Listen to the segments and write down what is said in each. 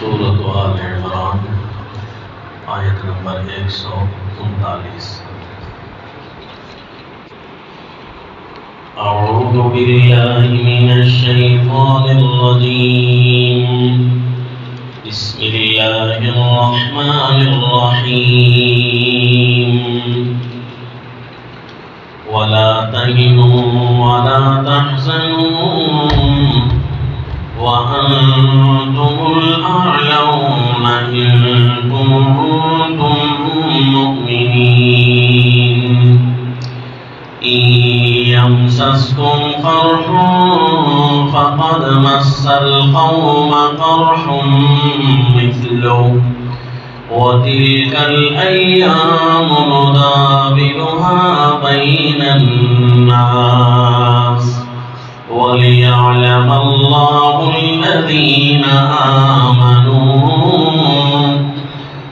سورۃ آل عمران آیت نمبر 139۔ اعوذ باللہ من الشیطان الرجیم، بسم اللہ الرحمن الرحیم۔ ولا تهنوا ولا تحزنوا وأنتم الأعلون إن كنتم مؤمنين۔ إن يمسسكم قرح فقد مس القوم قرح مثله وتلك الأيام نداولها بين الناس وليعلم الله الذين آمنوا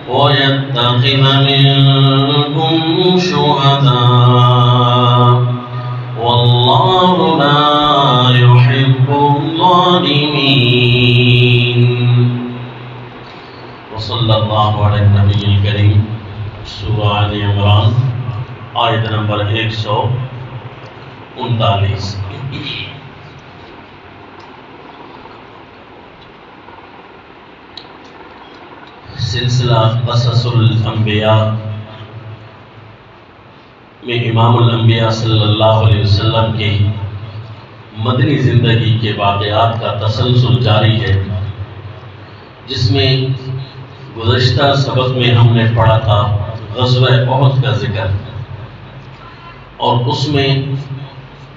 ويتخذ منكم شهداء والله لا يحب الظالمين۔ وصلی اللہ علیہ النبی الکریم۔ سورہ آل عمران آیت نمبر 139۔ سلسلہ قصص الانبیاء میں امام الانبیاء صلی اللہ علیہ وسلم کی مدنی زندگی کے واقعات کا تسلسل جاری ہے، جس میں گزشتہ سبق میں ہم نے پڑھا تھا غزوہ احد کا ذکر، اور اس میں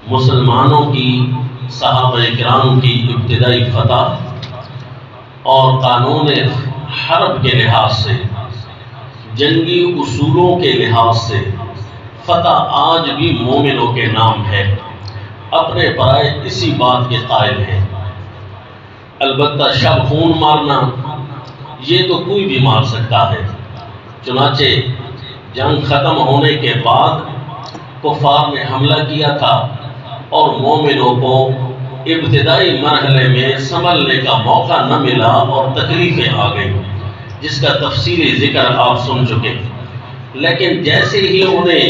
مسلمانوں کی صحابہ کرام کی ابتدائی فتح اور قانون حرب کے لحاظ سے، جنگی اصولوں کے لحاظ سے فتح آج بھی مومنوں کے نام ہے، اپنے برائے اسی بات کے قائل ہیں۔ البتہ شب خون مارنا یہ تو کوئی بھی مار سکتا ہے، چنانچہ جنگ ختم ہونے کے بعد کفار نے حملہ کیا تھا اور مومنوں کو ابتدائی مرحلے میں سنبھلنے کا موقع نہ ملا اور تکلیفیں آ گئیں، جس کا تفصیلی ذکر آپ سن چکے۔ لیکن جیسے ہی انہیں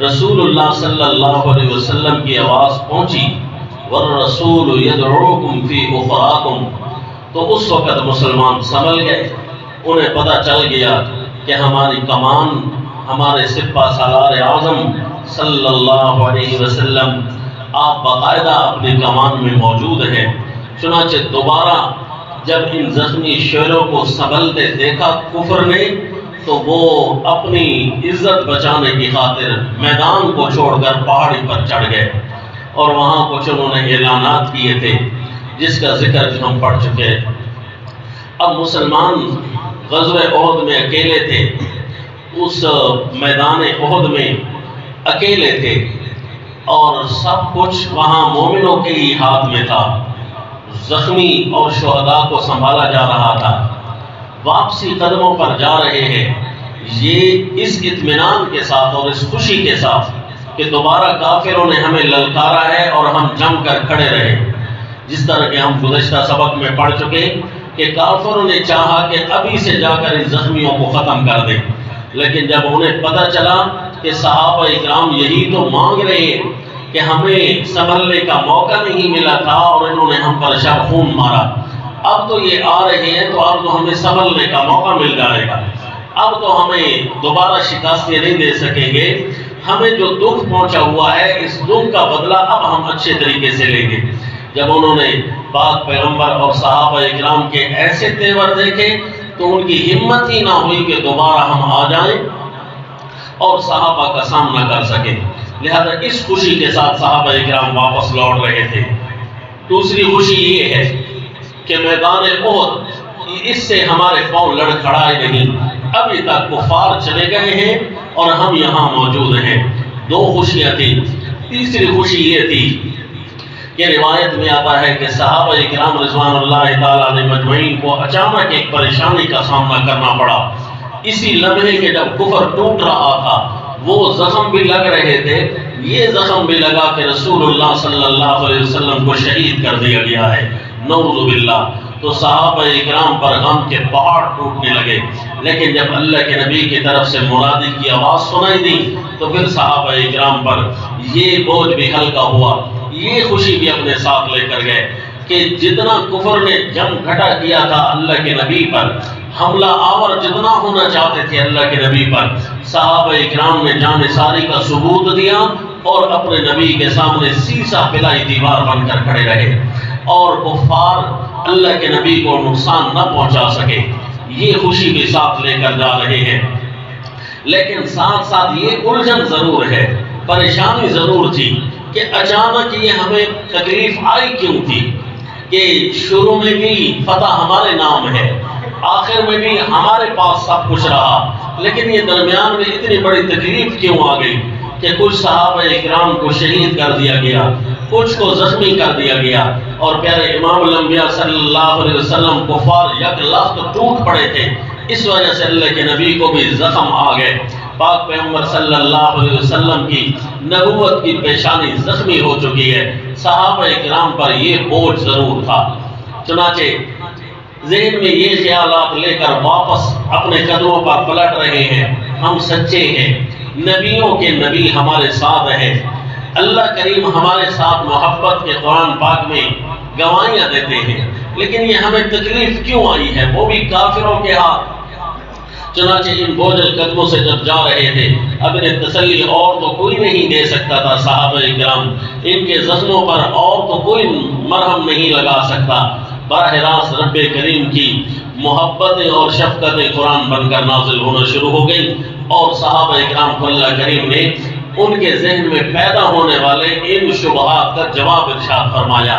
رسول اللہ صلی اللہ علیہ وسلم کی آواز پہنچی والرسول یدعوکم فی اخراکم، تو اس وقت مسلمان سنبھل گئے، انہیں پتہ چل گیا کہ ہماری کمان، ہمارے سپہ سالار اعظم صلی اللہ علیہ وسلم آپ باقاعدہ اپنی کمان میں موجود ہیں۔ چنانچہ دوبارہ جب ان زخمی شیروں کو سنبھلتے دیکھا کفر نے، تو وہ اپنی عزت بچانے کی خاطر میدان کو چھوڑ کر پہاڑی پر چڑھ گئے، اور وہاں کچھ انہوں نے اعلانات کیے تھے جس کا ذکر بھی ہم پڑھ چکے۔ اب مسلمان غزوہ احد میں اکیلے تھے، اس میدان احد میں اکیلے تھے، اور سب کچھ وہاں مومنوں کے ہی ہاتھ میں تھا، زخمی اور شہداء کو سنبھالا جا رہا تھا، واپسی قدموں پر جا رہے ہیں، یہ اس اطمینان کے ساتھ اور اس خوشی کے ساتھ کہ دوبارہ کافروں نے ہمیں للکارا ہے اور ہم جم کر کھڑے رہے، جس طرح کہ ہم گزشتہ سبق میں پڑھ چکے کہ کافروں نے چاہا کہ ابھی سے جا کر ان زخمیوں کو ختم کر دیں، لیکن جب انہیں پتہ چلا کہ صحابہ اکرام یہی تو مانگ رہے ہیں کہ ہمیں سنبھلنے کا موقع نہیں ملا تھا اور انہوں نے ہم پر شب خون مارا، اب تو یہ آ رہے ہیں تو اب تو ہمیں سنبھلنے کا موقع مل جائے گا، اب تو ہمیں دوبارہ شکستیں نہیں دے سکیں گے، ہمیں جو دکھ پہنچا ہوا ہے اس دکھ کا بدلہ اب ہم اچھے طریقے سے لیں گے۔ جب انہوں نے پاک پیغمبر اور صحابہ اکرام کے ایسے تیور دیکھے تو ان کی ہمت ہی نہ ہوئی کہ دوبارہ ہم آ جائیں اور صحابہ کا سامنا کر سکیں، لہذا اس خوشی کے ساتھ صحابہ اکرام واپس لوٹ رہے تھے۔ دوسری خوشی یہ ہے کہ میدان احد اس سے ہمارے پاؤں لڑکھڑائے نہیں، ابھی تک کفار چلے گئے ہیں اور ہم یہاں موجود ہیں۔ دو خوشیاں تھیں۔ تیسری خوشی یہ تھی کہ روایت میں آتا ہے کہ صحابہ اکرام رضوان اللہ تعالیٰ علیہ مجمعین کو اچانک ایک پریشانی کا سامنا کرنا پڑا، اسی لمحے کہ جب کفر ٹوٹ رہا تھا وہ زخم بھی لگ رہے تھے، یہ زخم بھی لگا کہ رسول اللہ صلی اللہ علیہ وسلم کو شہید کر دیا گیا ہے، نعوذ باللہ۔ تو صحابہ اکرام پر غم کے پہاڑ ٹوٹنے لگے، لیکن جب اللہ کے نبی کی طرف سے منادی کی آواز سنائی دی تو پھر صحابہ اکرام پر یہ بوجھ بھی ہلکا ہوا، یہ خوشی بھی اپنے ساتھ لے کر گئے کہ جتنا کفر نے جم گھٹا کیا تھا اللہ کے نبی پر، حملہ آور جتنا ہونا چاہتے تھے اللہ کے نبی پر، صحابہ اکرام نے جان ساری کا ثبوت دیا اور اپنے نبی کے سامنے سیسا پلائی دیوار بن کر کھڑے رہے، اور کفار اللہ کے نبی کو نقصان نہ پہنچا سکے، یہ خوشی بھی ساتھ لے کر جا رہے ہیں۔ لیکن ساتھ ساتھ یہ الجھن ضرور ہے، پریشانی ضرور تھی کہ اچانک یہ ہمیں تکلیف آئی کیوں تھی کہ شروع میں بھی فتح ہمارے نام ہے، آخر میں بھی ہمارے پاس سب کچھ رہا، لیکن یہ درمیان میں اتنی بڑی تکلیف کیوں آ گئی کہ کچھ صحابہ اکرام کو شہید کر دیا گیا، کچھ کو زخمی کر دیا گیا، اور پیارے امام الانبیاء صلی اللہ علیہ وسلم کفار یک لخت ٹوٹ پڑے تھے، اس وجہ سے اللہ کے نبی کو بھی زخم آ گئے، پاک پیغمبر صلی اللہ علیہ وسلم کی نبوت کی پیشانی زخمی ہو چکی ہے، صحابہ اکرام پر یہ بوجھ ضرور تھا۔ چنانچہ ذہن میں یہ خیالات لے کر واپس اپنے قدموں پر پلٹ رہے ہیں، ہم سچے ہیں، نبیوں کے نبی ہمارے ساتھ ہیں، اللہ کریم ہمارے ساتھ محبت کے قرآن پاک میں گواہیاں دیتے ہیں، لیکن یہ ہمیں تکلیف کیوں آئی ہے، وہ بھی کافروں کے ہاتھ۔ چنانچہ ان بوجھل قدموں سے جب جا رہے تھے، اب انہیں تسلی اور تو کوئی نہیں دے سکتا تھا، صحابہ اکرام ان کے زخموں پر اور تو کوئی مرہم نہیں لگا سکتا، براہ راست رب کریم کی محبت اور شفقت قرآن بن کر نازل ہونا شروع ہو گئی، اور صحابہ اکرام کو اللہ کریم نے ان کے ذہن میں پیدا ہونے والے ان شبہات کا جواب ارشاد فرمایا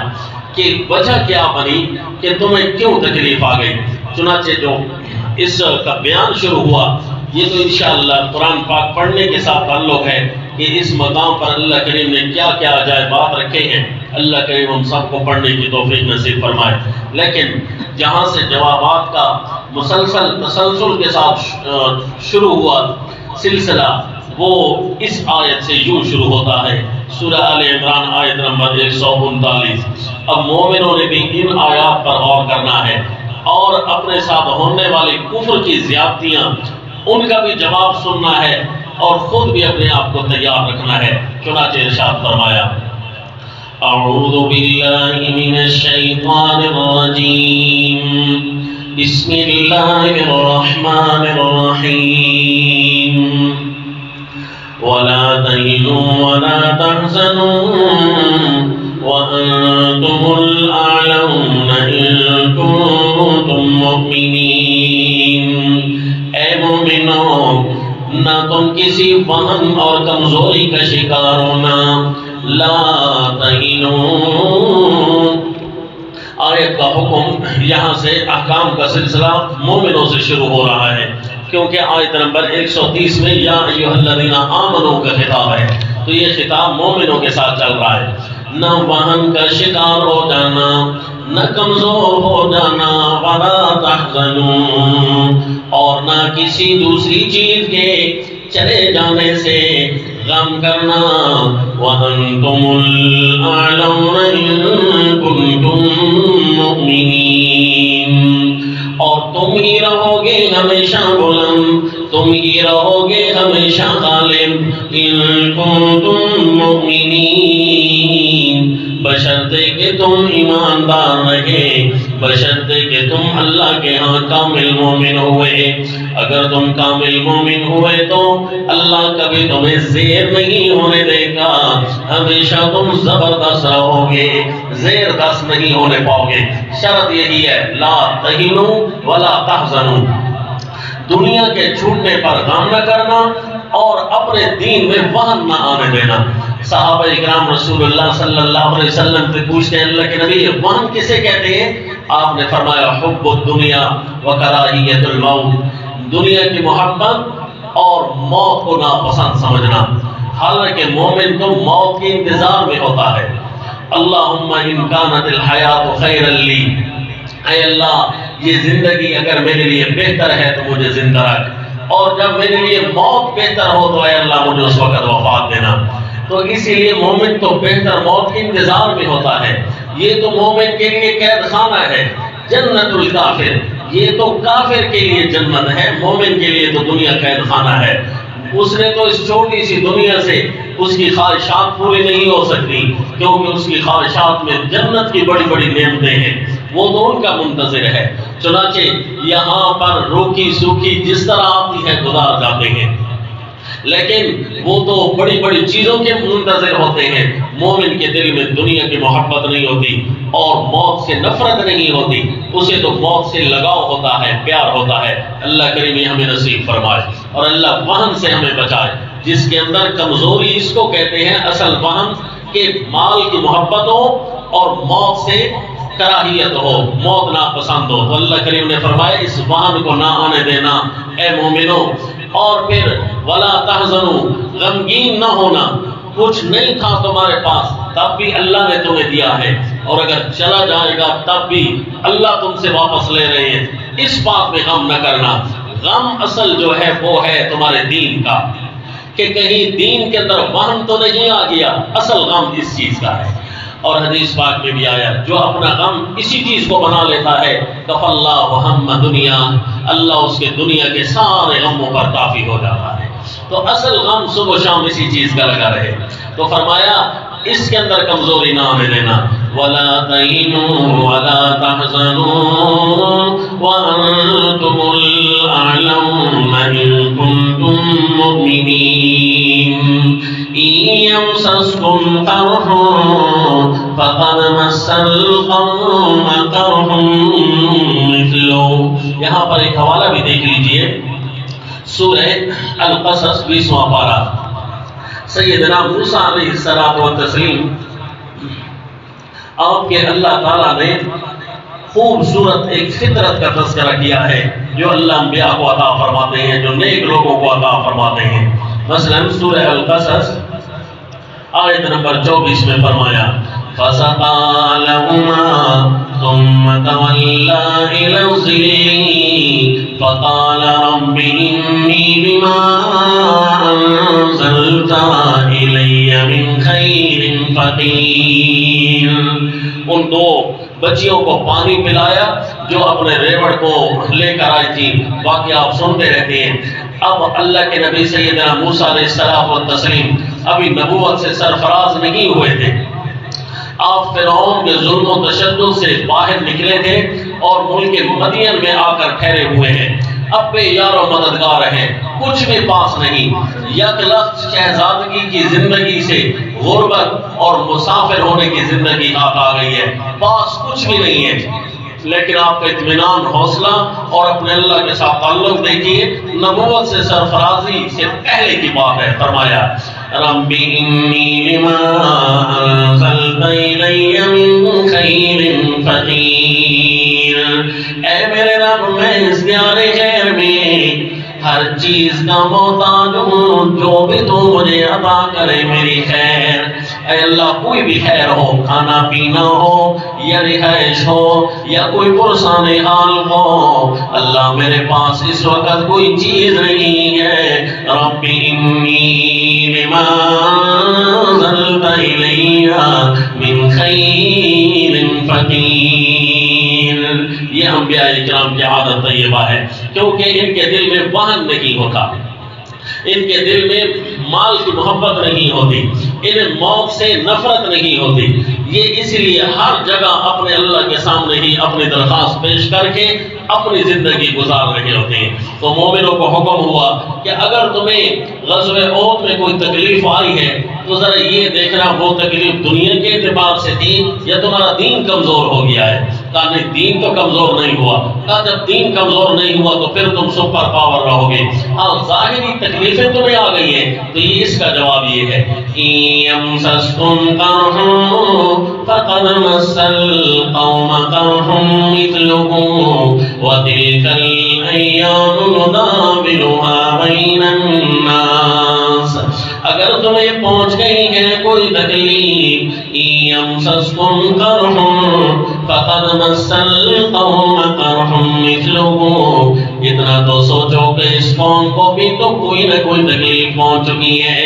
کہ وجہ کیا بنی کہ تمہیں کیوں تکلیف آ گئی۔ چنانچہ جو اس کا بیان شروع ہوا، یہ تو انشاءاللہ قرآن پاک پڑھنے کے ساتھ تعلق ہے کہ اس مقام پر اللہ کریم نے کیا کیا عجائبات رکھے ہیں، اللہ کریم ہم سب کو پڑھنے کی توفیق نصیب فرمائے۔ لیکن جہاں سے جوابات کا مسلسل تسلسل کے ساتھ شروع ہوا سلسلہ، وہ اس آیت سے یوں شروع ہوتا ہے، سورہ آل عمران آیت نمبر 139۔ اب مومنوں نے بھی ان آیات پر غور کرنا ہے اور اپنے ساتھ ہونے والی کفر کی زیادتیاں ان کا بھی جواب سننا ہے اور خود بھی اپنے آپ کو تیار رکھنا ہے۔ چنانچہ ارشاد فرمایا، اعوذ باللہ من الشیطان الرجیم، بسم اللہ الرحمن الرحیم، ولا تهنوا ولا تحزنوا وأنتم الأعلون إن كنتم مؤمنين۔ اے مومنوں، نہ تم کسی وہن اور کمزوری کا شکار ہونا، لا تہنوا۔ آیت کا حکم یہاں سے احکام کا سلسلہ مومنوں سے شروع ہو رہا ہے، کیونکہ آیت نمبر 130 میں یا ایھا الذین آمنوا کا خطاب ہے، تو یہ خطاب مومنوں کے ساتھ چل رہا ہے۔ نہ وہن کا شکار ہو جانا، نہ کمزور ہو جانا، ولا تحزنوا، اور نہ کسی دوسری چیز کے چلے جانے سے غم کرنا، وَأَنْتُمُ الْأَعْلَوْنَ إِن كُنتُم مُّؤْمِنِينَ، اور تم ہی رہو گے ہمیشہ بلند، تم ہی رہو گے ہمیشہ غالب، ان کنتم مؤمنین، بشرطے کہ تم ایماندار رہے، بشرطے کہ تم اللہ کے ہاں کامل مومن ہوئے۔ اگر تم کامل مومن ہوئے تو اللہ کبھی تمہیں زیر نہیں ہونے دے گا، ہمیشہ تم زبردست رہو گے، زیر دست نہیں ہونے پاؤ گے۔ شرط یہی ہے، لا تہنوا ولا تحزنوا، دنیا کے چھوٹنے پر غم نہ کرنا اور اپنے دین میں وہن نہ آنے دینا۔ صحابہ اکرام رسول اللہ صلی اللہ علیہ وسلم سے پوچھتے ہیں، اللہ کے نبی وہن کسے کہتے ہیں؟ آپ نے فرمایا، حب الدنیا وکراہیت الموت، دنیا کی محبت اور موت کو ناپسند سمجھنا۔ حالانکہ مومن تو موت کے انتظار میں ہوتا ہے۔ اللہم ان کانت الحیات خیرا لی، اے اللہ یہ زندگی اگر میرے لیے بہتر ہے تو مجھے زندہ رکھ، اور جب میرے لیے موت بہتر ہو تو اے اللہ مجھے اس وقت وفات دینا۔ تو اسی لیے مومن تو بہتر موت کے انتظار میں ہوتا ہے۔ یہ تو مومن کے لیے قید خانہ ہے، جنت الکافر، یہ تو کافر کے لیے جنت ہے، مومن کے لیے تو دنیا قید خانہ ہے۔ اس نے تو اس چھوٹی سی دنیا سے اس کی خواہشات پوری نہیں ہو سکتی، کیونکہ اس کی خواہشات میں جنت کی بڑی بڑی نعمتیں ہیں، وہ تو ان کا منتظر ہے۔ چنانچہ یہاں پر روکی سوکھی جس طرح آتی ہے گزار جاتے ہیں، لیکن وہ تو بڑی بڑی چیزوں کے منتظر ہوتے ہیں۔ مومن کے دل میں دنیا کی محبت نہیں ہوتی اور موت سے نفرت نہیں ہوتی، اسے تو موت سے لگاؤ ہوتا ہے، پیار ہوتا ہے۔ اللہ کریم یہ ہمیں نصیب فرمائے اور اللہ وہن سے ہمیں بچائے، جس کے اندر کمزوری اس کو کہتے ہیں اصل وہن، کہ مال کی محبت ہو اور موت سے کراہیت ہو، موت ناپسند ہو۔ تو اللہ کریم نے فرمایا اس وہن کو نہ آنے دینا اے مومنو، اور پھر ولا تحزنوا، غمگین نہ ہونا، کچھ نہیں تھا تمہارے پاس تب بھی اللہ نے تمہیں دیا ہے، اور اگر چلا جائے گا تب بھی اللہ تم سے واپس لے رہے ہیں، اس بات میں غم نہ کرنا۔ غم اصل جو ہے وہ ہے تمہارے دین کا، کہ کہیں دین کے اندر وہن تو نہیں آ گیا، اصل غم اس چیز کا ہے۔ اور حدیث پاک میں بھی آیا جو اپنا غم اسی چیز کو بنا لیتا ہے کف اللہ ہم دنیا، اللہ اس کے دنیا کے سارے غموں پر کافی ہو جاتا ہے۔ تو اصل غم صبح و شام اسی چیز کا لگا رہے۔ تو فرمایا اس کے اندر کمزوری نہ آنے دینا، وَلَا تَهِنُوا وَلَا تَحْزَنُوا وَأَنْتُمُ الْأَعْلَوْنَ إِن كُنتُم مُّؤْمِنِينَ إِن يَمْسَسْكُمْ قَرْحٌ فَقَدْ مَسَّ الْقَوْمَ قَرْحٌ مِثْلُهُ۔ یہاں پر ایک حوالہ بھی دیکھ لیجئے، سورہ القصص 20واں پارہ، سیدنا موسیٰ علیہ السلام و تسلیم، آپ کے اللہ تعالیٰ نے خوبصورت ایک فطرت کا تذکرہ کیا ہے جو اللہ انبیاء کو عطا فرماتے ہیں، جو نیک لوگوں کو عطا فرماتے ہیں۔ مثلا سورہ القصص آیت نمبر 24 میں فرمایا فَسَقَىٰ لَهُمَا ثُمَّ تَوَلَّىٰ إِلَى الظِّلِّ فَقَالَ رَبِّ إِنِّي بِمَا أَنزَلْتَ إِلَيَّ مِنْ خَيْرٍ فَقِيرٌ۔ ان دو بچیوں کو پانی پلایا جو اپنے ریوڑ کو لے کر آئی تھی، باقی آپ سنتے رہتے ہیں۔ اب اللہ کے نبی سیدنا موسیٰ علیہ السلام و تسلیم ابھی نبوت سے سرفراز نہیں ہوئے تھے، آپ فرعون کے ظلم و تشدد سے باہر نکلے تھے اور ملک مدین میں آ کر ٹھہرے ہوئے ہیں۔ اب بے یار و مددگار ہیں، کچھ بھی پاس نہیں، یک لفظ شہزادگی کی زندگی سے غربت اور مسافر ہونے کی زندگی ہاتھ آ گئی ہے، پاس کچھ بھی نہیں ہے۔ لیکن آپ کا اطمینان، حوصلہ اور اپنے اللہ کے ساتھ تعلق دیکھیے، نبوت سے سرفرازی سے پہلے کی بات ہے۔ فرمایا رب انی لما انزلت الی من خیر فقیر، اے میرے رب میں اس پیارے خیر میں ہر چیز کا محتاج ہوں، جو بھی تو مجھے عطا کرے میری خیر۔ اے اللہ کوئی بھی خیر ہو، کھانا پینا ہو یا رہائش ہو یا کوئی پرسان حال ہو، اللہ میرے پاس اس وقت کوئی چیز نہیں ہے۔ رب انی لما انزلت الی من خیر فقیر۔ یہ انبیاء اکرام کی عادت طیبہ ہے، کیونکہ ان کے دل میں وہن نہیں ہوتا، ان کے دل میں مال کی محبت نہیں ہوتی، انہیں موت سے نفرت نہیں ہوتی۔ یہ اس لیے ہر جگہ اپنے اللہ کے سامنے ہی اپنی درخواست پیش کر کے اپنی زندگی گزار رہے ہوتے ہیں۔ تو مومنوں کو حکم ہوا کہ اگر تمہیں غزوہ احد میں کوئی تکلیف آئی ہے تو ذرا یہ دیکھنا وہ تکلیف دنیا کے اعتبار سے تھی یا تمہارا دین کمزور ہو گیا ہے۔ کہا نہیں، دین تو کمزور نہیں ہوا۔ کہا جب دین کمزور نہیں ہوا تو پھر تم سپر پاور رہو گے۔ ہاں ظاہری تکلیفیں تمہیں آ گئی ہیں تو یہ اس کا جواب یہ ہے يَمْسَسْكُمْ قَرْحٌ فَقَدْ مَسَّ الْقَوْمَ قَرْحٌ مِثْلُهُ وَتِلْكَ الْأَيَّامُ نُدَاوِلُهَا بَيْنَ النَّاسِ۔ اگر تمہیں پہنچ گئی ہے کوئی تکلیف، يَمْسَسْكُمْ قَرْحٌ فَقَدْ مَسَّ الْقَوْمَ قَرْحٌ مِثْلُهُ، اتنا تو سوچو کہ اس قوم کو بھی تو کوئی نہ کوئی تکلیف پہنچ چکی ہے۔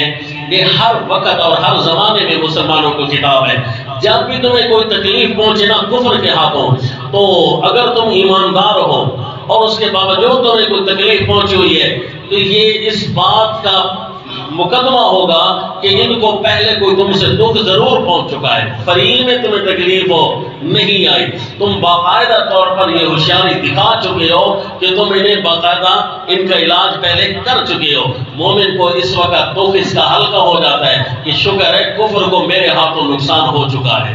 یہ ہر وقت اور ہر زمانے میں مسلمانوں کو خطاب ہے، جب بھی تمہیں کوئی تکلیف پہنچے نا کفر کے ہاتھوں، تو اگر تم ایماندار ہو اور اس کے باوجود تمہیں کوئی تکلیف پہنچی ہوئی ہے تو یہ اس بات کا مقدمہ ہوگا کہ ان کو پہلے کوئی تم سے دکھ ضرور پہنچ چکا ہے، فریق میں تمہیں تکلیف ہو نہیں آئی، تم باقاعدہ طور پر یہ ہوشیاری دکھا چکے ہو کہ تم انہیں باقاعدہ ان کا علاج پہلے کر چکے ہو۔ مومن کو اس وقت دکھ اس کا ہلکا ہو جاتا ہے کہ شکر ہے کفر کو میرے ہاتھوں نقصان ہو چکا ہے،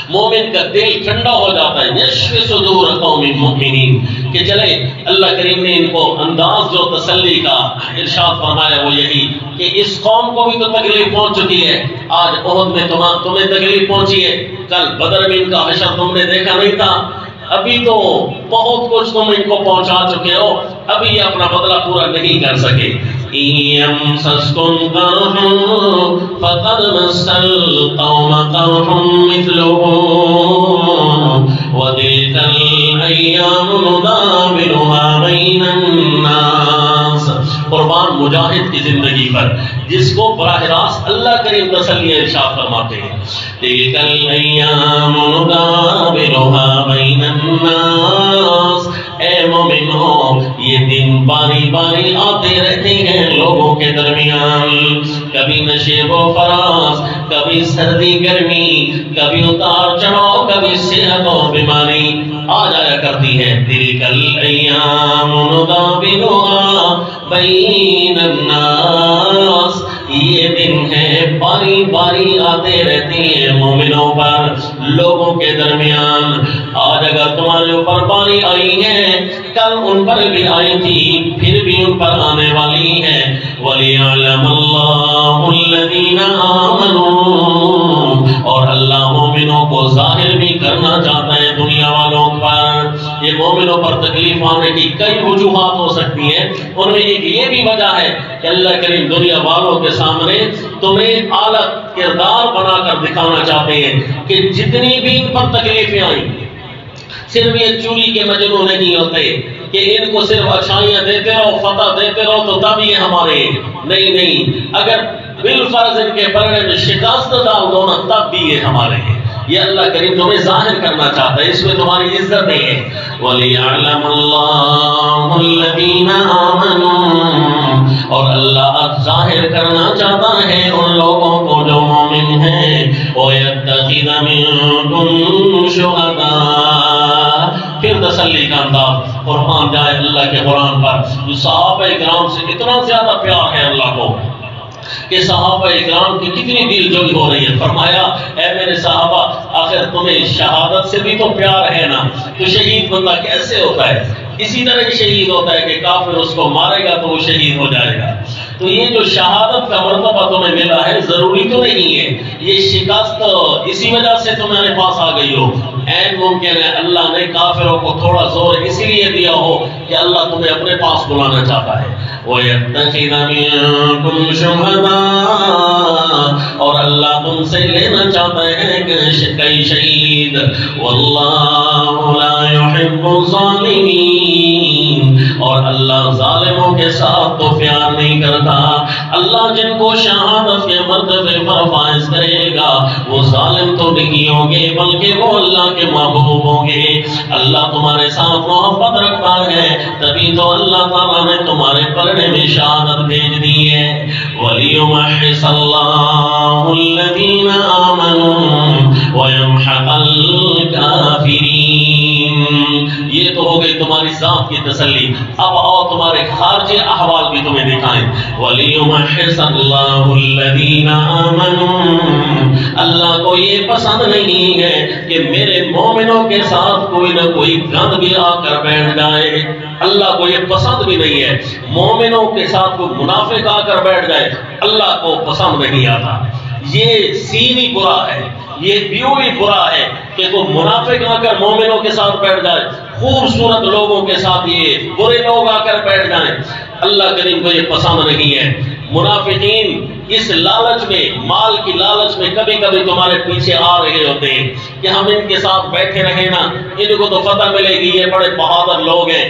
مومن کا دل ٹھنڈا ہو جاتا ہے۔ یشفی صدور قوم مؤمنین کہ چلے اللہ کریم نے ان کو انداز جو تسلی کا ارشاد فرمایا وہ یہی کہ اس قوم کو بھی تو تکلیف پہنچ چکی ہے، آج احد میں تمہیں تکلیف پہنچی ہے، کل بدر میں ان کا حشر تم نے دیکھا نہیں تھا، ابھی تو بہت کچھ تم ان کو پہنچا چکے ہو، ابھی یہ اپنا بدلہ پورا نہیں کر سکے۔ يَمْسَسْكُمْ قَرْحٌ فَقَدْ مَسَّ الْقَوْمَ قَرْحٌ مِثْلُهُ وَتِلْكَ الْأَيَّامُ نُدَاوِلُهَا بَيْنَ النَّاسِ۔ قربان مجاہد کی زندگی پر جس کو براہ راست اللہ کریم تسلی ارشاد فرماتے ہیں، تِلْكَ الْأَيَّامُ نُدَاوِلُهَا بَيْنَ النَّاسِ۔ اے مومنو یہ دن باری باری آتے رہتے ہیں لوگوں کے درمیان، کبھی نشیب و فراز، کبھی سردی گرمی، کبھی اتار چڑھاؤ، کبھی صحت و بیماری آ جایا کرتی ہے۔ تلک الایام نداولها بین الناس، یہ دن ہے باری باری آتے رہتے ہیں مومنوں پر لوگوں کے درمیان۔ آج اگر تمہارے اوپر باری آئی ہے کل ان پر بھی آئی تھی، پھر بھی ان پر آنے والی ہے۔ وَلِيَعْلَمَ اللَّهُ الَّذِينَ آمَنُوا، اور اللہ مومنوں کو ظاہر بھی کرنا چاہتا ہے دنیا والوں پر۔ یہ مومنوں پر تکلیف آنے کی کئی وجوہات ہو سکتی ہیں، ان میں ایک یہ بھی وجہ ہے کہ اللہ کریم دنیا والوں کے سامنے تمہیں اعلیٰ کردار بنا کر دکھانا چاہتے ہیں کہ جتنی بھی ان پر تکلیفیں آئیں صرف یہ چوری کے مجنون نہیں ہوتے کہ ان کو صرف اچھائیاں دیتے رہو، فتح دیتے رہو تو تب یہ ہمارے، نہیں، اگر بالفرض ان کے پلڑے میں شکست ڈال دو نا تب بھی یہ ہمارے ہیں۔ یہ اللہ کریم تمہیں ظاہر کرنا چاہتا ہے، اس میں تمہاری عزت ہے۔ وَلِيَعْلَمَ اللَّهُ الَّذِينَ آمَنُوا، اور اللہ ظاہر کرنا چاہتا ہے ان لوگوں کو جو مومن ہیں۔ وَيَتَّخِذَ مِنكُمْ شُهَدَاءَ، پھر تسلی کا انداز قربان جائے اللہ کے قرآن پر، جو صحابہ اکرام سے اتنا زیادہ پیار ہے اللہ کو کہ صحابہ اکرام کی کتنی دل جوئی ہو رہی ہے۔ فرمایا اے میرے صحابہ آخر تمہیں شہادت سے بھی تو پیار ہے نا، تو شہید بندہ کیسے ہوتا ہے؟ اسی طرح شہید ہوتا ہے کہ کافر اس کو مارے گا تو وہ شہید ہو جائے گا۔ تو یہ جو شہادت کا مرتبہ تمہیں ملا ہے ضروری تو نہیں ہے یہ شکست اسی وجہ سے تمہارے پاس آ گئی ہو، این ممکن ہے اللہ نے کافروں کو تھوڑا زور اسی لیے دیا ہو کہ اللہ تمہیں اپنے پاس بلانا چاہتا ہے۔ وَيَتَّخِذَ مِنكُمْ شُهَدَاءَ، اور اللہ تم سے لینا چاہتا ہے کہ کئی شہید۔ وَاللَّهُ لَا يُحِبُّ الظَّالِمِينَ، اور اللہ ظالموں کے ساتھ تو پیار نہیں کرتا۔ اللہ جن کو شہادت کے مرتبے پر فائز کرے گا وہ ظالم تو نہیں ہوں گے بلکہ وہ اللہ کے محبوب ہوں گے۔ اللہ تمہارے ساتھ محبت رکھتا ہے تبھی تو اللہ تعالیٰ نے تمہارے پلڑے میں شہادت بھیج دی ہے۔ وَلِيُمَحِّصَ اللَّهُ الَّذِينَ آمَنُوا وَيَمْحَقَ الْكَافِرِينَ۔ یہ تو ہو گئی تمہاری ذات کی تسلی، اب آؤ تمہارے خارجی احوال بھی تمہیں دکھائیں۔ وَلِيُمَحِّصَ اللَّهُ الَّذِينَ آمَنُوا، اللہ کو یہ پسند نہیں ہے کہ میرے مومنوں کے ساتھ کوئی نہ کوئی گند بھی آ کر بیٹھ جائے، اللہ کو یہ پسند بھی نہیں ہے مومنوں کے ساتھ کوئی منافق آ کر بیٹھ جائے، اللہ کو پسند نہیں آتا۔ یہ سین ہی برا ہے، یہ ویو ہی برا ہے کہ کوئی منافق آ کر مومنوں کے ساتھ بیٹھ جائے، خوبصورت لوگوں کے ساتھ یہ برے لوگ آ کر بیٹھ جائیں، اللہ کریم کو یہ پسند نہیں ہے۔ منافقین اس لالچ میں، مال کی لالچ میں کبھی کبھی تمہارے پیچھے آ رہے ہوتے ہیں کہ ہم ان کے ساتھ بیٹھے رہیں نا، ان کو تو فتح ملے گی، یہ بڑے بہادر لوگ ہیں،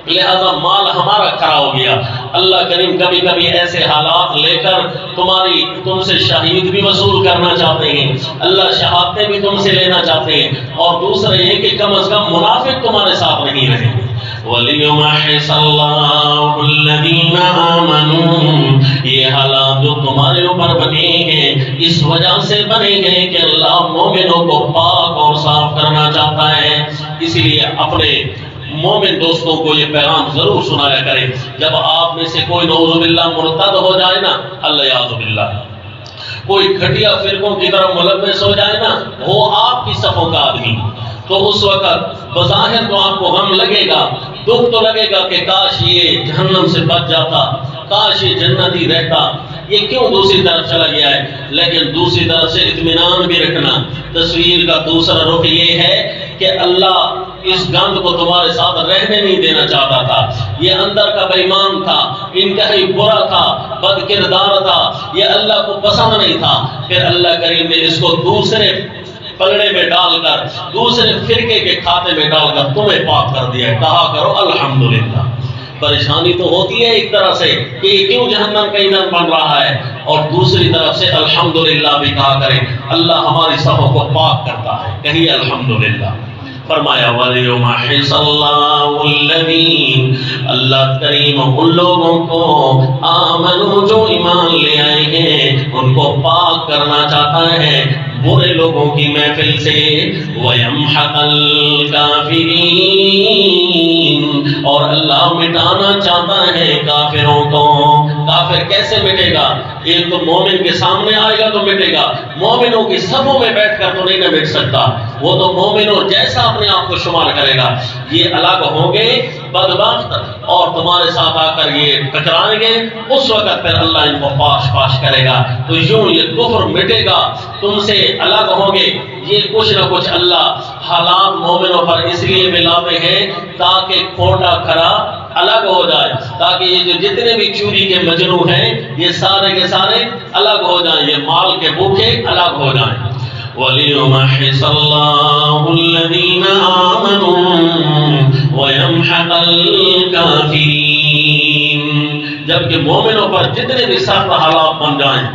لہذا مال ہمارا کھڑا ہو گیا. اللہ کریم کبھی کبھی ایسے حالات لے کر تم سے شہید بھی وصول کرنا چاہتے ہیں, اللہ شہادتیں بھی تم سے لینا چاہتے ہیں, اور دوسرا یہ کہ کم از کم منافق تمہارے ساتھ نہیں رہیں گے. وَلِيُمَحِّصَ اللَّهُ الَّذِينَ آمَنُوا, یہ حالات جو تمہارے اوپر بنے ہیں اس وجہ سے بنے ہیں کہ اللہ مومنوں کو پاک اور صاف کرنا چاہتا ہے. اسی لیے اپنے مومن دوستوں کو یہ پیغام ضرور سنایا کریں. جب آپ میں سے کوئی نعوذ باللہ مرتد ہو جائے نا, اللہ یعوذ باللہ, کوئی گھٹیا فرقوں کی طرف ملوث ہو جائے نا, وہ آپ کی صفوں کا آدمی, تو اس وقت بظاہر تو آپ کو غم لگے گا, دکھ تو لگے گا کہ کاش یہ جہنم سے بچ جاتا, کاش یہ جنتی رہتا, یہ کیوں دوسری طرف چلا گیا ہے. لیکن دوسری طرف سے اطمینان بھی رکھنا. تصویر کا دوسرا رخ یہ ہے کہ اللہ اس گند کو تمہارے ساتھ رہنے نہیں دینا چاہتا تھا. یہ اندر کا بے ایمان تھا, انتہائی برا تھا, بد کردار تھا, یہ اللہ کو پسند نہیں تھا. پھر اللہ کریم نے اس کو دوسرے پلڑے میں ڈال کر, دوسرے فرقے کے کھاتے میں ڈال کر تمہیں پاک کر دیا. کہا کرو الحمدللہ. پریشانی تو ہوتی ہے ایک طرح سے کہ یہ کیوں جہنم کا ایندھن بن رہا ہے, اور دوسری طرف سے الحمدللہ بھی کہا کریں, اللہ ہماری صفوں کو پاک کرتا ہے. کہیے الحمدللہ. فرمایا وَلِيُمَحِّصَ اللَّهُ الَّذِينَ, اللہ کریم ان لوگوں کو آمنوا جو ایمان لے آئے ہیں ان کو پاک کرنا چاہتا ہے برے لوگوں کی محفل سے. وَيَمْحَقَ الْكَافِرِينَ, اور اللہ مٹانا چاہتا ہے کافروں کو. کافر کیسے مٹے گا؟ ایک تو مومن کے سامنے آئے گا تو مٹے گا, مومنوں کی صفوں میں بیٹھ کر تو نہیں نہ مٹ سکتا. وہ تو مومنوں جیسا اپنے آپ کو شمار کرے گا. یہ الگ ہوں گے بدبخت اور تمہارے ساتھ آ کر یہ ٹکرائیں گے, اس وقت پھر اللہ ان کو پاش کر گا. تو یوں یہ کفر مٹے گا, تم سے الگ ہوں گے. یہ کچھ نہ کچھ اللہ حالات مومنوں پر اس لیے ملاتے ہیں تاکہ کھوٹا کھرا الگ ہو جائے, تاکہ یہ جو جتنے بھی چوری کے مجنو ہیں یہ سارے کے سارے الگ ہو جائیں, یہ مال کے بھوکے الگ ہو جائیں. وَلِيُمَحِّصَ اللَّهُ الَّذِينَ آمَنُوا وَيَمْحَقَ الْكَافِرِينَ. جبکہ مومنوں پر جتنے بھی سخت حالات بن جائیں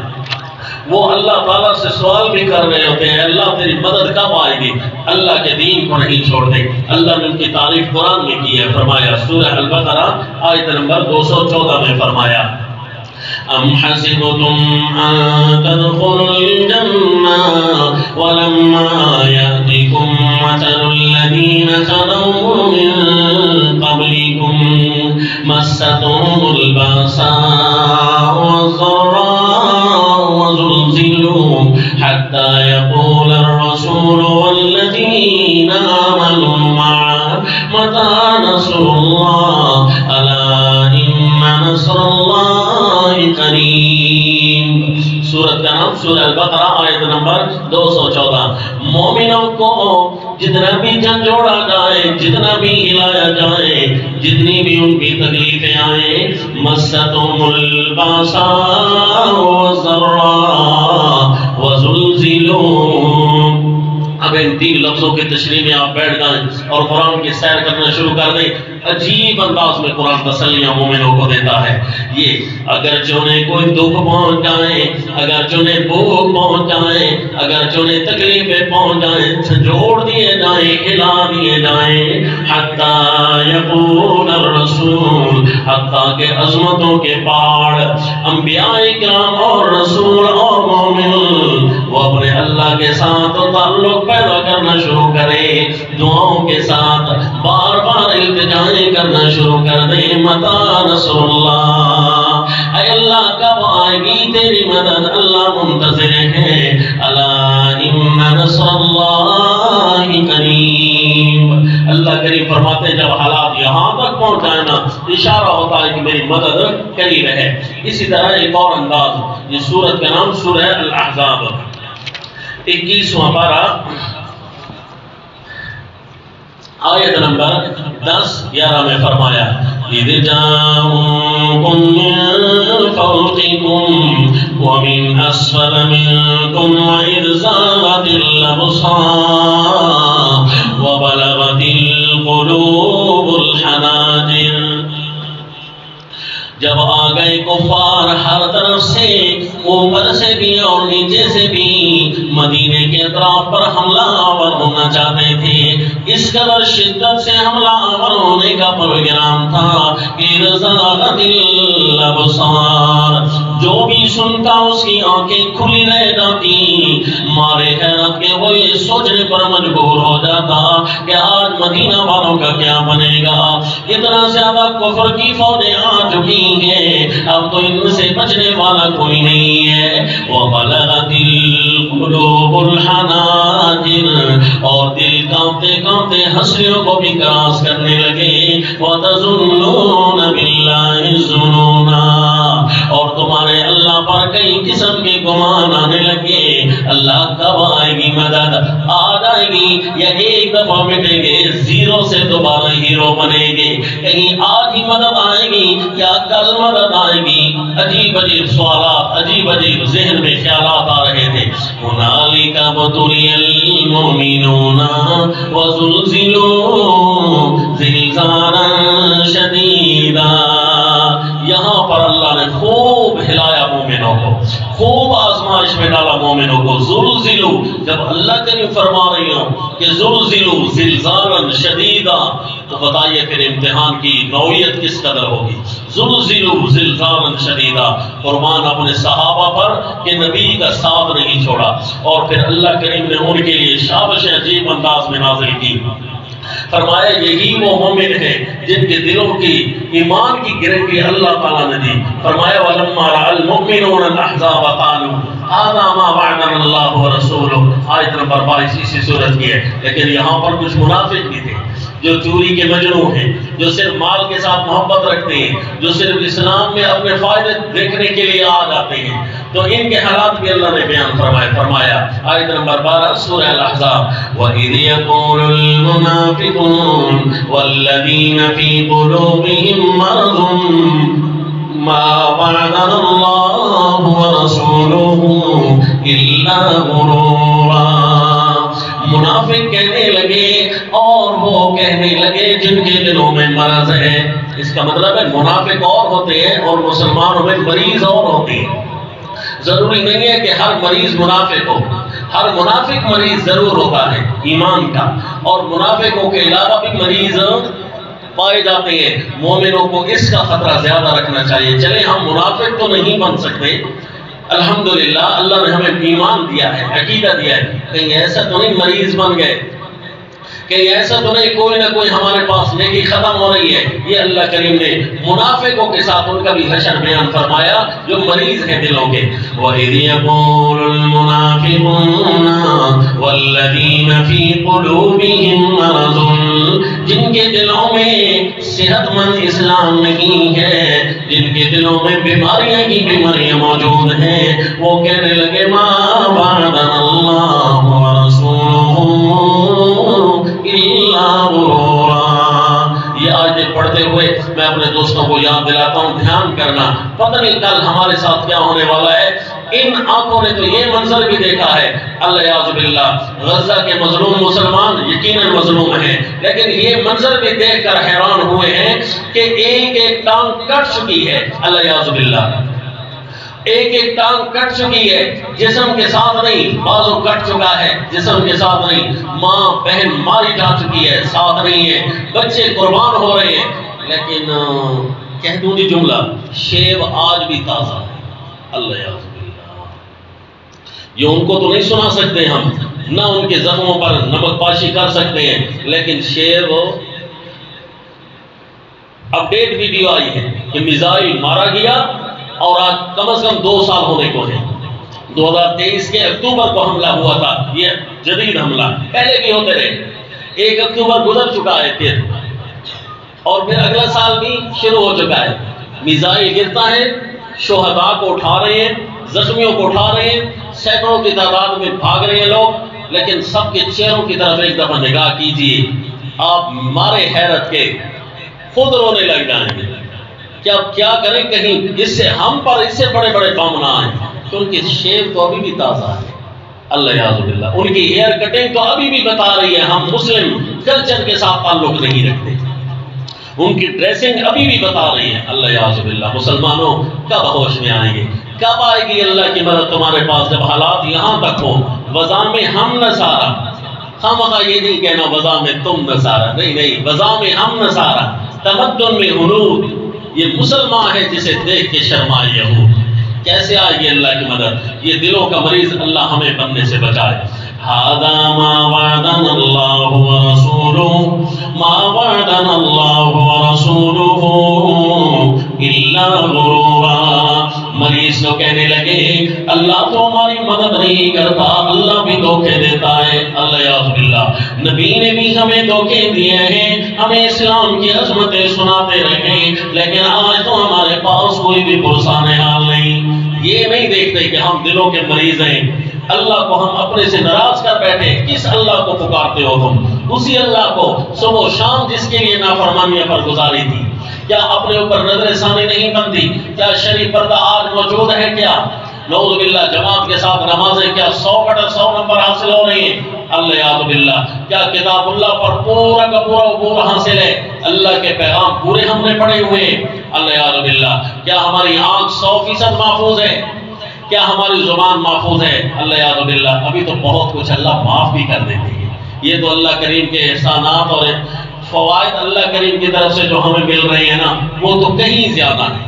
وہ اللہ تعالیٰ سے سوال بھی کر رہے ہوتے ہیں, اللہ تیری مدد کب آئے گی, اللہ کے دین کو نہیں چھوڑ دے. اللہ نے ان کی تعریف قرآن میں کی ہے. فرمایا سورہ البقرہ آیت نمبر 214 میں فرمایا ام حسبتم ان تدخلوا الجنة ولما يأتكم مثل الذين خلوا من قبلكم مستهم البأساء والضراء وزلزلوا حتى يقول الرسول والذين آمنوا معه متى نصر الله ألا إن نصر الله قریب. سورت کا نام سورہ البقرہ آیت نمبر 214. مومنوں کو جتنا بھی جھنجھوڑا جائے, جتنا بھی ہلایا جائے, جتنی بھی ان کی تکلیفیں آئیں, مستهم الباساء والضراء وزلزلوا. اب ان تین لفظوں کی تشریح میں آپ بیٹھ جائیں اور قرآن کی سیر کرنا شروع کر دیں. عجیب انداز میں قرآن تسلیاں مومنوں کو دیتا ہے. یہ اگر چونیں کوئی دکھ پہنچ جائیں, اگر چونیں بھوک پہنچ جائیں, اگر چونیں تکلیفیں پہنچ جائیں, جھنجھوڑ دیے جائیں, ہلا دیے جائیں, حتی یقول الرسول, حتی کہ عظمتوں کے پہاڑ انبیاء کرام اور رسول اور مومن وہ اپنے اللہ کے ساتھ تعلق پیدا کرنا شروع کریں, دعاؤں کے ساتھ بار بار التجائیں کرنا شروع کر دیں. متا نصر اللہ, اے اللہ کب آئے گی تیری مدد, اللہ منتظر ہے. الا ان نصر اللہ قریب. اللہ کریم فرماتے ہیں جب حالات یہاں تک پہنچ جائیں نا, اشارہ ہوتا ہے کہ میری مدد قریب ہے. اسی طرح ایک اور انداز, یہ سورت کا نام سورہ الاحزاب 21واں پارہ آیت نمبر 10-11 میں فرمایا اِذْ جَاءُوكُم مِّن فَوْقِكُمْ وَمِنْ أَسْفَلَ مِنكُمْ وَإِذْ زَاغَتِ الْأَبْصَارُ وَبَلَغَتِ الْقُلُوبُ الْحَنَاجِرَ اوپر سے بھی اور نیچے سے بھی مدینے کے اطراف پر حملہ آور ہونا چاہتے تھے۔ اس قدر شدت سے حملہ آور ہونے کا پروگرام تھا کہ رزاغت الابصار، جو بھی سنتا اس کی آنکھیں کھلی رہ جاتی، مارے حیرت کے وہ یہ سوچنے پر مجبور ہو جاتا کہ آج مدینہ والوں کا کیا بنے گا۔ اتنا زیادہ کفر کی فوجیں آ چکی ہیں، اب تو ان سے بچنے والا کوئی نہیں ہے۔ وَبَلَغَتِ الْقُلُوبُ الْحَنَاجِرَ، اور دل کانپتے کانپتے ہنسیوں کو بھی کراس کرنے لگے۔ وَتَظُنُّونَ بِاللَّهِ الظُّنُونَا، اور تمہارے اللہ پر کئی قسم کے گمان آنے لگے۔ اللہ کب آئے گی مدد؟ آج آئے گی یا ایک دفعہ مٹیں گے، زیرو سے دوبارہ ہیرو بنے گے؟ کہیں آج ہی مدد آئے گی یا کل مدد آئے گی؟ عجیب عجیب سوالات، عجیب عجیب ذہن میں خیالات آ رہے تھے۔ هُنَالِكَ ابْتُلِيَ الْمُؤْمِنُونَ وَزُلْزِلُوا زِلْزَالًا شَدِيدًا، یہاں پر اللہ نے خوب ہلایا مومنوں کو، خوب آزمائش میں ڈالا مومنوں کو۔ زلزلو، جب اللہ کریم فرما رہی ہوں کہ زلزلو زلزالا شدیدا، تو بتائیے پھر امتحان کی نوعیت کس قدر ہوگی۔ زلزلو زلزالا شدیدا، قربان اپنے صحابہ پر کہ نبی کا ساتھ نہیں چھوڑا، اور پھر اللہ کریم نے ان کے لیے شابش عجیب انداز میں نازل کی۔ فرمایا یہی وہ مومن ہیں جن کے دلوں کی ایمان کی گارنٹی اللہ تعالیٰ نے دی۔ فرمایا وَلَمَّا رَأَى الْمُؤْمِنُونَ الْأَحْزَابَ قَالُوا هَذَا مَا وَعَدَنَا اللَّهُ وَرَسُولُهُ، آیت نمبر 22 اسی سورت کی ہے۔ لیکن یہاں پر کچھ منافق بھی تھے جو چوری کے مجنوں ہیں، جو صرف مال کے ساتھ محبت رکھتے ہیں، جو صرف اسلام میں اپنے فائدے دیکھنے کے لیے آ جاتے ہیں، تو ان کے حالات بھی اللہ نے بیان فرمایا۔ آیت نمبر 12 سورہ الاحزاب، وَإِذْ يَقُولُ الْمُنَافِقُونَ وَالَّذِينَ فِي قُلُوبِهِم مَّرَضٌ مَّا وَعَدَنَا اللَّهُ وَرَسُولُهُ إِلَّا غُرُورًا، منافق کہنے لگے اور وہ کہنے لگے جن کے دلوں میں مرض ہے۔ اس کا مطلب ہے منافق اور ہوتے ہیں اور مسلمانوں میں مریض اور ہوتے ہیں۔ ضروری نہیں ہے کہ ہر مریض منافق ہو، ہر منافق مریض ضرور ہوتا ہے ایمان کا، اور منافقوں کے علاوہ بھی مریض پائے جاتے ہیں۔ مومنوں کو اس کا خطرہ زیادہ رکھنا چاہیے۔ چلے ہم منافق تو نہیں بن سکتے، الحمدللہ اللہ نے ہمیں ایمان دیا ہے، عقیدہ دیا ہے، کہیں ایسا تو نہیں مریض بن گئے، کہیں ایسا تو نہیں کوئی نہ کوئی ہمارے پاس نیکی ختم ہو رہی ہے۔ یہ اللہ کریم نے منافقوں کے ساتھ ان کا بھی حشر بیان فرمایا جو مریض ہیں دلوں کے۔ وَإِذْ يَقُولُ الْمُنَافِقُونَ وَالَّذِينَ فِي قُلُوبِهِم مَّرَضٌ، جن کے دلوں میں صحت مند اسلام نہیں ہے، جن کے دلوں میں بیماریاں کی بیماریاں موجود ہیں، وہ کہنے لگے مَا وَعَدَنَا اللَّهُ وَرَسُولُهُ إِلَّا غُرُورًا۔ یہ آیتیں پڑھتے ہوئے میں اپنے دوستوں کو یاد دلاتا ہوں، دھیان کرنا، پتہ نہیں کل ہمارے ساتھ کیا ہونے والا ہے۔ ان آنکھوں نے تو یہ منظر بھی دیکھا ہے، اللہ باللہ، غزہ کے مظلوم مسلمان یقیناً مظلوم ہیں، لیکن یہ منظر بھی دیکھ کر حیران ہوئے ہیں کہ ایک ایک ٹانگ کٹ چکی ہے، اللہ باللہ، ایک ایک ٹانگ کٹ چکی ہے، جسم کے ساتھ نہیں، بازو کٹ چکا ہے، جسم کے ساتھ نہیں، ماں بہن ماری جا چکی ہے، ساتھ نہیں ہے، بچے قربان ہو رہے ہیں، لیکن کہہ دوں گی جملہ، شیب آج بھی تازہ ہے، اللہ یہ ان کو تو نہیں سنا سکتے ہم، نہ ان کے زخموں پر نمک پاشی کر سکتے ہیں، لیکن شیب اپڈیٹ ویڈیو آئی ہے کہ میزائل مارا گیا اور آج کم از کم 2 سال ہونے کو ہے۔ 2023 کے اکتوبر کو حملہ ہوا تھا، یہ جدید حملہ، پہلے بھی ہوتے رہے، 1 اکتوبر گزر چکا ہے پھر، اور پھر اگلا سال بھی شروع ہو چکا ہے۔ میزائل گرتا ہے، شہداء کو اٹھا رہے ہیں، زخمیوں کو اٹھا رہے ہیں، سینکڑوں کی تعداد میں بھاگ رہے ہیں لوگ، لیکن سب کے چہروں کی طرف ایک دفعہ نگاہ کیجئے، آپ مارے حیرت کے خود رونے لگ جائیں گے کہ اب کیا کریں، کہیں اس سے ہم پر اس سے بڑے بڑے بم نہ آئیں، تو ان کی شیو تو ابھی بھی تازہ ہے، اللہ یعذ باللہ، ان کی ہیئر کٹنگ تو ابھی بھی بتا رہی ہے ہم مسلم کلچر کے ساتھ تعلق نہیں رکھتے، ان کی ڈریسنگ ابھی بھی بتا رہی ہے، اللہ یعذ باللہ، مسلمانوں کب ہوش میں آئیں گے؟ کب آئے گی اللہ کی مدد تمہارے پاس؟ جب حالات یہاں تک ہو۔ وضع میں ہم نصارہ، خامخواہ یہ نہیں کہنا وضع میں تم نصارہ، نہیں، وضع میں ہم نصارہ، تمدن میں ہنود، یہ مسلمان ہے جسے دیکھ کے شرمائے یہود۔ کیسے آئے گی اللہ کی مدد؟ یہ دلوں کا مریض اللہ ہمیں بننے سے بچائے۔ هذا ما وعدنا الله ورسوله ما وعدنا الله ورسوله إلا غرورا۔ مریض تو کہنے لگے اللہ تو ہماری مدد نہیں کرتا، اللہ بھی دھوکے دیتا ہے۔ اللہ یعوذ باللہ، نبی نے بھی ہمیں دھوکے دیے ہیں، ہمیں اسلام کی عظمتیں سناتے رہے، لیکن آج تو ہمارے پاس کوئی بھی پرسان حال نہیں۔ یہ نہیں دیکھتے کہ ہم دلوں کے مریض ہیں، اللہ کو ہم اپنے سے ناراض کر بیٹھے۔ کس اللہ کو پکارتے ہو تم؟ اسی اللہ کو صبح و شام جس کے لیے نافرمانیاں پر گزاری تھی۔ کیا اپنے اوپر نظر ثانی نہیں بنتی؟ کیا شریف پردہ آج موجود ہے؟ کیا نعوذ باللہ جماعت کے ساتھ نمازیں کیا 100/100 نمبر حاصل ہو رہی ہیں؟ اللہ یعوذ باللہ، کیا کتاب اللہ پر پورا کا پورا عبور حاصل ہے؟ اللہ کے پیغام پورے ہم نے پڑھے ہوئے ہیں؟ اللہ یعوذ باللہ، کیا ہماری آنکھ 100% محفوظ ہے؟ کیا ہماری زبان محفوظ ہے؟ اللہ یعوذ باللہ، ابھی تو بہت کچھ اللہ معاف بھی کر دیتے ہیں۔ یہ تو اللہ کریم کے احسانات اور فوائد اللہ کریم کی طرف سے جو ہمیں مل رہی ہیں نا، وہ تو کہیں زیادہ نہیں۔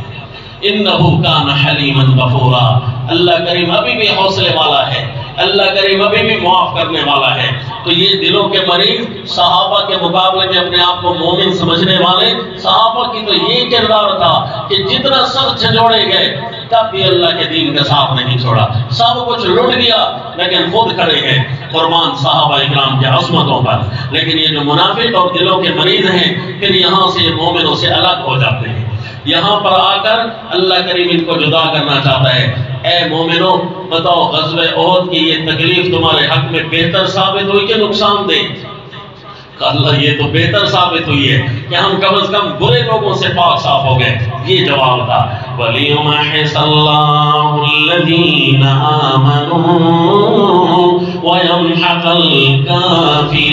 انہ کان حلیما غفورا، اللہ کریم ابھی بھی حوصلے والا ہے، اللہ کریم ابھی بھی معاف کرنے والا ہے۔ تو یہ دلوں کے مریض صحابہ کے مقابلے میں اپنے آپ کو مومن سمجھنے والے، صحابہ کی تو یہ کردار تھا کہ جتنا سر جھنجھوڑے گئے تب بھی اللہ کے دین کا ساتھ نہیں چھوڑا، سب کچھ لٹ گیا لیکن خود کھڑے گئے قربان صحابہ اکرام کی عظمتوں پر۔ لیکن یہ جو منافق اور دلوں کے مریض ہیں، پھر یہاں سے مومنوں سے الگ ہو جاتے ہیں۔ یہاں پر آ کر اللہ کریم ان کو جدا کرنا چاہتا ہے۔ اے مومنوں، بتاؤ غزوہ احد کی یہ تکلیف تمہارے حق میں بہتر ثابت ہوئی کہ نقصان دہ؟ اللہ یہ تو بہتر ثابت ہوئی ہے کہ ہم کم از کم برے لوگوں سے پاک صاف ہو گئے۔ یہ جواب تھا وَلِيُمَحِّصَ اللَّهُ الَّذِينَ آمَنُوا وَيَمْحَقَ الْكَافِرِينَ۔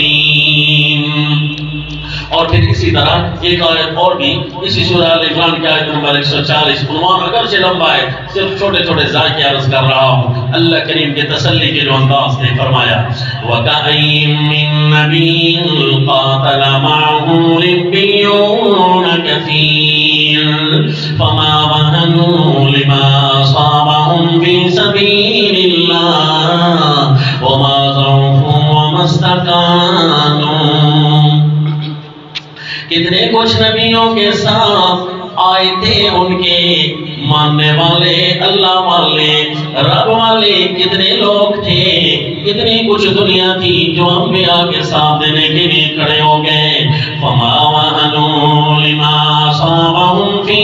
اور پھر اسی طرح ایک آیت اور بھی اسی سورہ آل عمران کی آیت نمبر 140، عنوان اگرچہ لمبا ہے، صرف چھوٹے چھوٹے ذائقے عرض کر رہا ہوں۔ اللہ کریم کے تسلی کے جو انداز نے فرمایا وَكَأَيٍّ مِّن نَّبِيٍّ قَاتَلَ مَعَهُ رِبِّيُّونَ كَثِيرٌ فَمَا وَهَنُوا لِمَا أَصَابَهُمْ فِي سَبِيلِ اللَّهِ وَمَا ضَعُفُوا وَمَا اسْتَكَانُوا۔ کتنے کچھ نبیوں کے ساتھ آئے تھے ان کے ماننے والے، اللہ والے، رب والے، کتنے لوگ تھے، کتنی کچھ دنیا تھی جو انبیاء کے ساتھ دینے کے لیے کھڑے ہو گئے۔ فما وہنوا لما اصابهم فی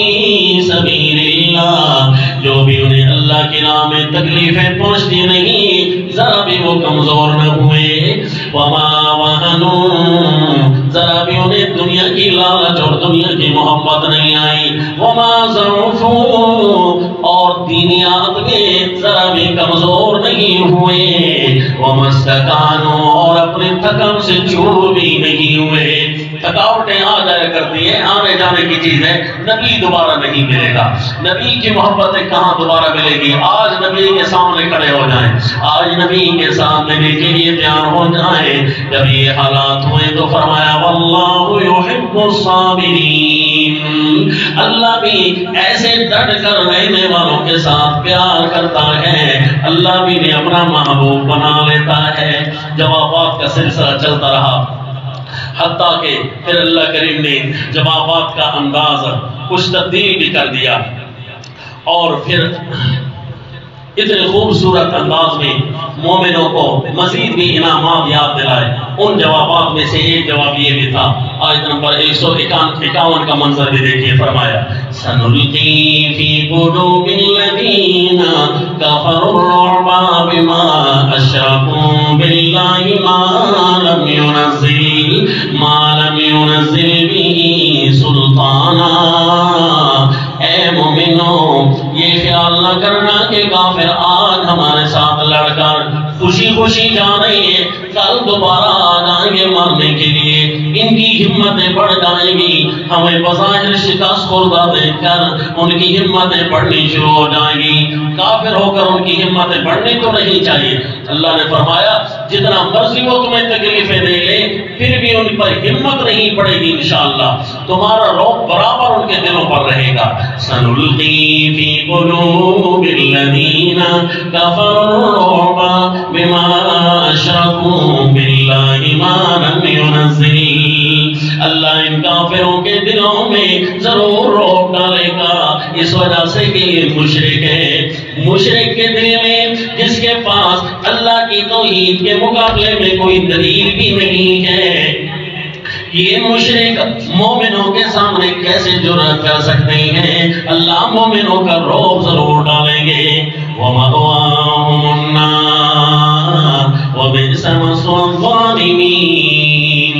سبیل اللہ، جو بھی انہیں اللہ کی راہ میں تکلیفیں پہنچتی نہیں، ذرا بھی وہ کمزور نہ ہوئے۔ وما وہنوا، ذرا بھی انہیں دنیا کی لالچ اور دنیا کی محبت نہیں آئی۔ وما ضعفوا، اور دینیات میں ذرا بھی کمزور نہیں ہوئے۔ وما استکانوا، اور اپنے تھکن سے چور بھی نہیں ہوئے۔ تھکاوٹیں آ جایا کرتی ہیں، آنے جانے کی چیز ہے، نبی دوبارہ نہیں ملے گا۔ نبی کی محبتیں کہاں دوبارہ ملے گی؟ آج نبی کے سامنے کھڑے ہو جائیں، آج نبی کے ساتھ نبی کے لیے تیار ہو جائیں۔ جب یہ حالات ہوئے تو فرمایا واللہ یحب الصابرین، اللہ بھی ایسے ڈٹ کر رہنے والوں کے ساتھ پیار کرتا ہے، اللہ بھی نے اپنا محبوب بنا لیتا ہے۔ جوابات کا سلسلہ چلتا رہا، حتیٰ کہ پھر اللہ کریم نے جوابات کا انداز کچھ تبدیل بھی کر دیا، اور پھر اتنے خوبصورت انداز میں مومنوں کو مزید بھی انعامات یاد دلائے۔ ان جوابات میں سے ایک جواب یہ بھی تھا، آیت نمبر 151 کا منظر بھی دیکھیے، فرمایا سَنُلْقِي فِي قُلُوبِ الَّذِينَ كَفَرُوا الرُّعْبَ بِمَا أَشْرَكُوا بِاللَّهِ مَا لَمْ يُنَزِّلْ بِهِ سُلْطَانًا۔ اے مومنوں، یہ خیال نہ کرنا کہ کافر آج ہمارے ساتھ لڑ کر خوشی خوشی جا رہی ہے، کل دوبارہ آ جائیں گے مارنے کے لیے، ان کی ہمتیں بڑھ جائیں گی، ہمیں بظاہر شکست خوردہ دیکھ کر ان کی ہمتیں بڑھنی شروع ہو جائیں گی۔ کافر ہو کر ان کی ہمتیں بڑھنی تو نہیں چاہیے۔ اللہ نے فرمایا جتنا مرضی وہ تمہیں تکلیفیں دے لے پھر بھی ان پر ہمت نہیں پڑے گی، انشاءاللہ تمہارا رعب برابر ان کے دلوں پر رہے گا۔ سنلقی فی قلوب الذین کفروا الرعب بما اشرکوا باللہ ما لم ینزل، اللہ ان کافروں کے دلوں میں ضرور رعب ڈالے گا، اس وجہ سے کہ یہ مشرک ہے۔ مشرک کے دل میں جس کے پاس اللہ کی توحید کے مقابلے میں کوئی دلیل بھی نہیں ہے، یہ مشرک مومنوں کے سامنے کیسے جرأت کر سکتے ہیں؟ اللہ مومنوں کا رعب ضرور ڈالیں گے۔ وَمَأْوَاهُمُ النَّارُ وَبِئْسَ مَثْوَى الظَّالِمِينَ،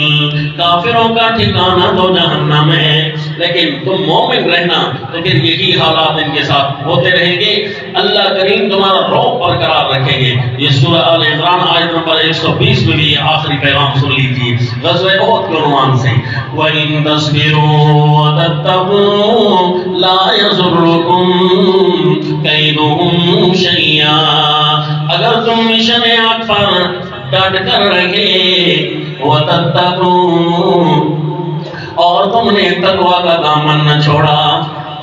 کافروں کا ٹھکانہ تو جہنم ہے، لیکن تم مومن رہنا تو پھر یہی حالات ان کے ساتھ ہوتے رہیں گے، اللہ کریم تمہارا رعب برقرار رکھیں گے۔ یہ سورہ آل عمران آیت نمبر 120 میں بھی یہ آخری پیغام سن لیجیے غزوہ احد کے عنوان سے۔ وَإِن تَصْبِرُوا وَتَتَّقُوا لَا يَضُرُّكُمْ كَيْدُهُمْ شَيْئًا، اگر تم مشن حق پر ڈٹ کر رہے، وَتَتَّقُوا، اور تم نے تقوی کا دامن نہ چھوڑا،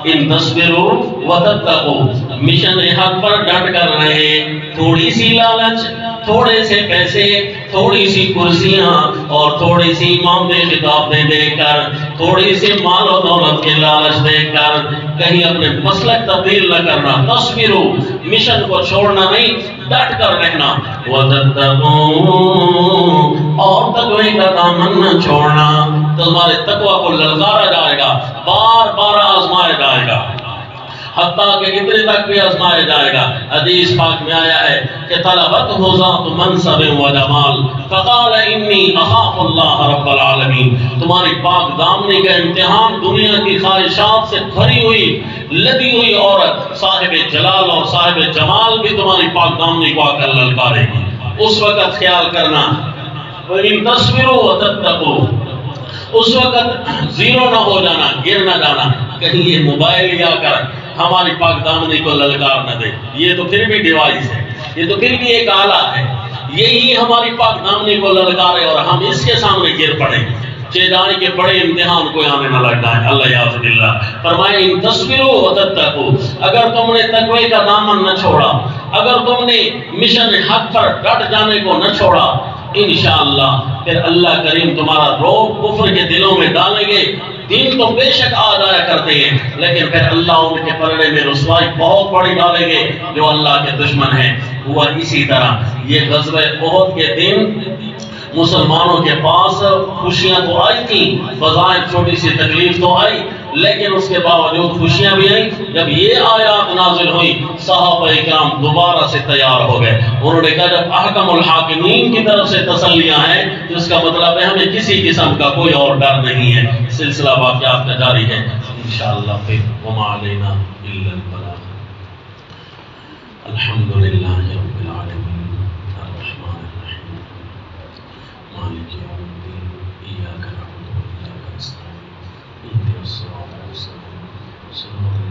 ان تصبروا وتتقوا، مشن حق پر ڈٹ کر رہے، تھوڑی سی لالچ، تھوڑے سے پیسے، تھوڑی سی کرسیاں اور تھوڑی سی مامدے خطابیں دے کر، تھوڑی سی مال و دولت کے لالچ دے کر کہیں اپنے مسلک تبدیل نہ کرنا، تصبروا، مشن کو چھوڑنا نہیں، ڈٹ کر رہنا، وتتقوا، اور تقوی کا دامن نہ چھوڑنا، تمہارے تقوی کو للکارا جائے گا، بار بار آزمایا جائے گا، حتیٰ کہ اتنے تک بھی آزمایا جائے گا۔ حدیث پاک میں آیا ہے کہ طلبتہ ذات منصب و جمال فقال انی اخاف اللہ رب العالمین، تمہاری پاک دامنی کا امتحان دنیا کی خواہشات سے بھری ہوئی لدی ہوئی عورت صاحب جلال اور صاحب جمال بھی تمہاری پاک دامنی کو آ کر للکارے گی، اس وقت خیال کرنا۔ وَإِن تَصْبِرُوا وَتَتَّقُوا، اس وقت زیرو نہ ہو جانا، گر نہ جانا، کہیں یہ موبائل یا کر ہماری پاک دامنی کو للکار نہ دے، یہ تو پھر بھی ڈیوائس ہے، یہ تو پھر بھی ایک آلہ ہے، یہی ہماری پاک دامنی کو للکارے اور ہم اس کے سامنے گر پڑیں، چیزانی کے بڑے امتحان کوئی آنے نہ لگ جائے، اللہ یعوذ باللہ۔ فرمائے ان تصبروا وتتقوا، اگر تم نے تقوی کا دامن نہ چھوڑا، اگر تم نے مشن حق پر ڈٹ جانے کو نہ چھوڑا، انشاءاللہ پھر اللہ کریم تمہارا رعب کفر کے دلوں میں ڈالیں گے۔ دین تو بے شک آ جایا کرتے ہیں، لیکن پھر اللہ ان کے پلڑے میں رسوائی بہت بڑی ڈالیں گے جو اللہ کے دشمن ہیں۔ ہوا اسی طرح یہ غزوہ احد کے دن مسلمانوں کے پاس خوشیاں تو آئی تھیں، بظاہر چھوٹی سی تکلیف تو آئی، لیکن اس کے باوجود خوشیاں بھی آئیں۔ جب یہ آیات نازل ہوئی صحابہ اکرام دوبارہ سے تیار ہو گئے، انہوں نے کہا جب احکم الحاکمین کی طرف سے تسلیاں ہیں تو اس کا مطلب ہے ہمیں کسی قسم کا کوئی اور ڈر نہیں ہے۔ سلسلہ واقعات کا جاری ہے انشاءاللہ، پھر وما علینا الا البلاغ۔ الحمدللہ رب العالمین الرحمن الرحیم مالک یوم الدین ایاک نعبد و ایاک نستعین اهدنا الصراط المستقیم صراط